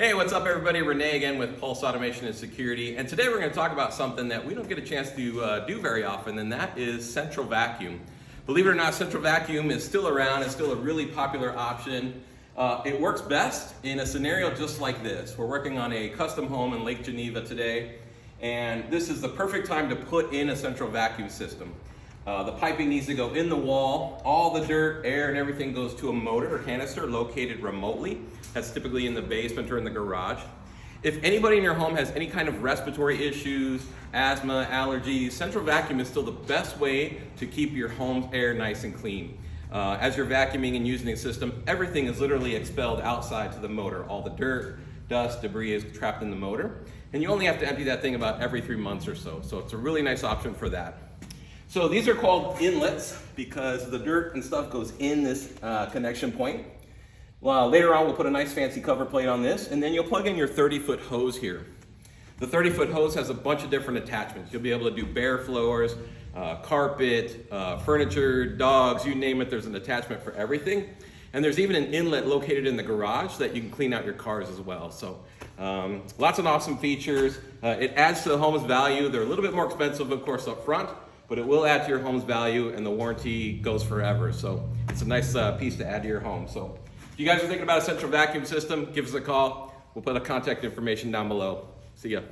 Hey, what's up everybody? Renee again with Pulse Automation and Security. And today we're going to talk about something that we don't get a chance to do very often, and that is central vacuum. Believe it or not, central vacuum is still around. It's still a really popular option. It works best in a scenario just like this. We're working on a custom home in Lake Geneva today, and this is the perfect time to put in a central vacuum system. The piping needs to go in the wall. All the dirt, air, and everything goes to a motor or canister located remotely. That's typically in the basement or in the garage. If anybody in your home has any kind of respiratory issues, asthma, allergies, central vacuum is still the best way to keep your home's air nice and clean. As you're vacuuming and using the system, everything is literally expelled outside to the motor. All the dirt, dust, debris is trapped in the motor. And you only have to empty that thing about every 3 months or so. So it's a really nice option for that. So these are called inlets because the dirt and stuff goes in this connection point. Well, later on we'll put a nice fancy cover plate on this, and then you'll plug in your 30-foot hose here. The 30-foot hose has a bunch of different attachments. You'll be able to do bare floors, carpet, furniture, dogs, you name it, there's an attachment for everything. And there's even an inlet located in the garage that you can clean out your cars as well. So lots of awesome features. It adds to the home's value. They're a little bit more expensive, of course, up front, but it will add to your home's value, and the warranty goes forever. So it's a nice piece to add to your home. So if you guys are thinking about a central vacuum system, give us a call. We'll put the contact information down below. See ya.